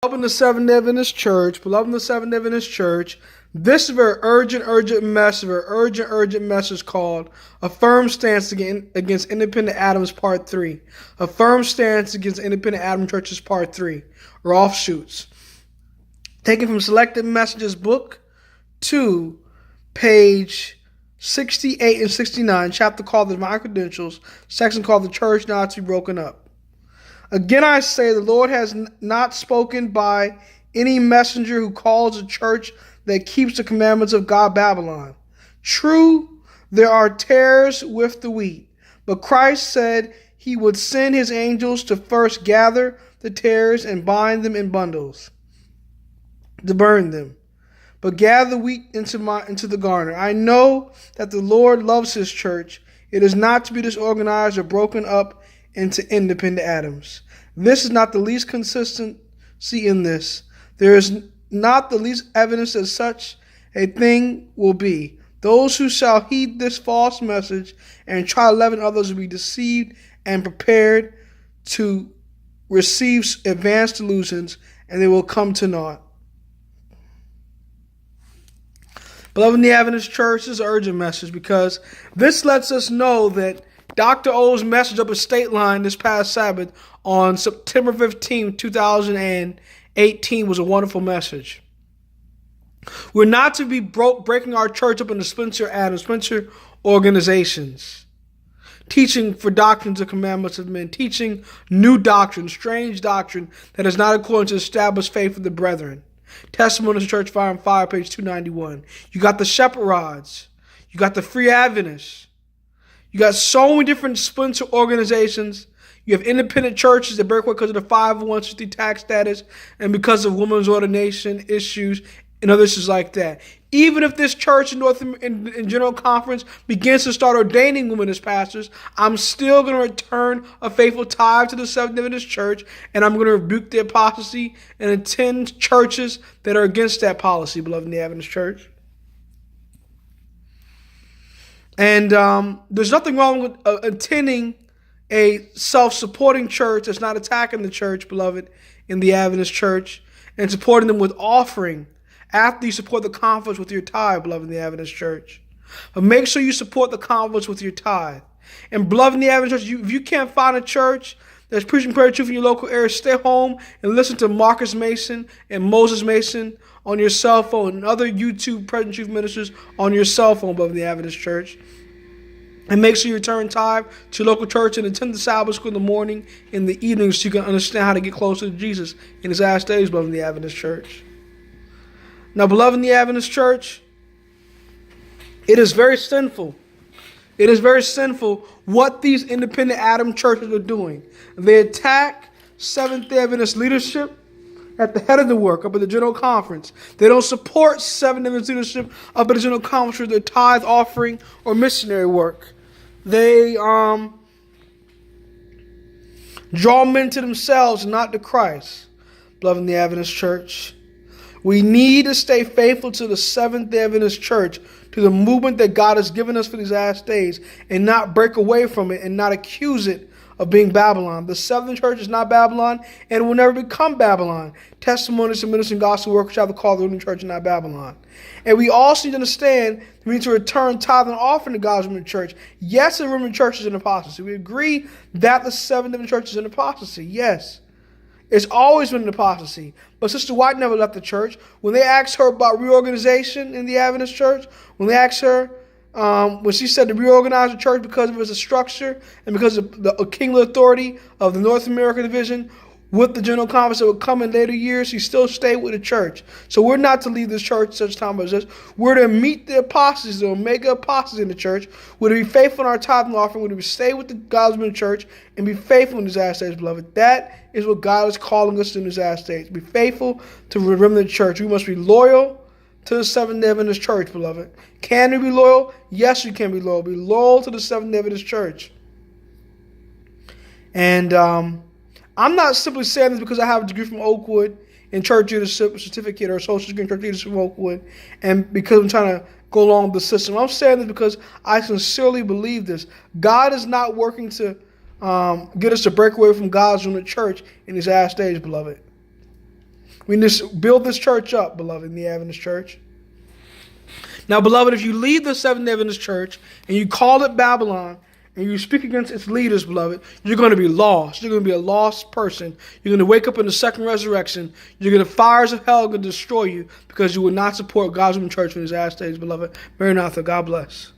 Beloved in the Seventh-day Adventist Church, this is a very urgent message called A Firm Stance Against Independent Adams Part 3. A Firm Stance Against Independent Adam Churches Part 3, or offshoots. Taken from Selected Messages Book 2, page 68 and 69, chapter called The Divine Credentials, section called The Church Not to Be Broken Up. Again, I say the Lord has not spoken by any messenger who calls a church that keeps the commandments of God Babylon. True, there are tares with the wheat, but Christ said he would send his angels to first gather the tares and bind them in bundles to burn them, but gather the wheat into the garner. I know that the Lord loves his church. It is not to be disorganized or broken up into independent atoms. This is not the least consistency in this. There is not the least evidence that such a thing will be. Those who shall heed this false message and try to leaven others will be deceived and prepared to receive advanced delusions, and they will come to naught. Beloved in the Adventist Church, is an urgent message because this lets us know that Dr. O's message up a state line this past Sabbath on September 15, 2018 was a wonderful message. We're not to be breaking our church up into Spencer organizations, teaching for doctrines and commandments of men, teaching new doctrine, strange doctrine that is not according to the established faith of the brethren. Testimonies of Church Fire and Fire, page 291. You got the Shepherd Rods. You got the Free Adventists. You got so many different splinter organizations. You have independent churches that break away because of the 501c tax status and because of women's ordination issues and other issues like that. Even if this church in General Conference begins to start ordaining women as pastors, I'm still going to return a faithful tithe to the Seventh-day Adventist Church, and I'm going to rebuke the apostasy and attend churches that are against that policy, beloved in the Adventist Church. And there's nothing wrong with attending a self-supporting church that's not attacking the church, beloved, in the Adventist Church, and supporting them with offering after you support the conference with your tithe, beloved in the Adventist Church. But make sure you support the conference with your tithe. And beloved in the Adventist Church, if you can't find a church that's preaching prayer truth in your local area, stay home and listen to Marcus Mason and Moses Mason on your cell phone and other YouTube present truth ministers on your cell phone, beloved in the Adventist Church. And make sure you return tithe to your local church and attend the Sabbath school in the morning and the evening so you can understand how to get closer to Jesus in his last days, beloved in the Adventist Church. Now, beloved in the Adventist Church, it is very sinful. It is very sinful what these independent Adam churches are doing. They attack Seventh-day Adventist leadership at the head of the work up at the General Conference. They don't support Seventh-day Adventist leadership up at the General Conference with their tithe offering or missionary work. They draw men to themselves, not to Christ. Beloved in the Adventist Church, we need to stay faithful to the Seventh-day Adventist Church, to the movement that God has given us for these last days, and not break away from it and not accuse it of being Babylon. The Seventh Church is not Babylon and will never become Babylon. Testimonies of Ministry and Gospel Work shall be called the Ruling Church and not Babylon. And we also need to understand we need to return tithe and offering to God's Roman Church. Yes, the Roman Church is an apostasy. We agree that the Seventh-day Church is an apostasy. Yes. It's always been an apostasy. But Sister White never left the church. When they asked her about reorganization in the Adventist Church, when they asked her, when she said to reorganize the church because of its structure and because of the kingly authority of the North American division with the General Conference that would come in later years, she still stayed with the church. So we're not to leave this church such time as this. We're to meet the apostates, the Omega apostates in the church. We're to be faithful in our tithe and offering. We're to stay with the God's church and be faithful in these last days, beloved. That is what God is calling us to in these last days. Be faithful to the remnant church. We must be loyal to the Seventh-day Adventist Church, beloved. Can we be loyal? Yes, you can be loyal. Be loyal to the Seventh-day Adventist Church. And I'm not simply saying this because I have a degree from Oakwood in church leadership certificate or social security church leadership from Oakwood, and because I'm trying to go along with the system. I'm saying this because I sincerely believe this. God is not working to get us to break away from God's room church in these last days, beloved. We need to build this church up, beloved, in the Adventist church. Now, beloved, if you leave the Seventh-day Adventist church and you call it Babylon and you speak against its leaders, beloved, you're going to be lost. You're going to be a lost person. You're going to wake up in the second resurrection. You're going to fires of hell going to destroy you because you will not support God's church in his last days, beloved. Maranatha, God bless.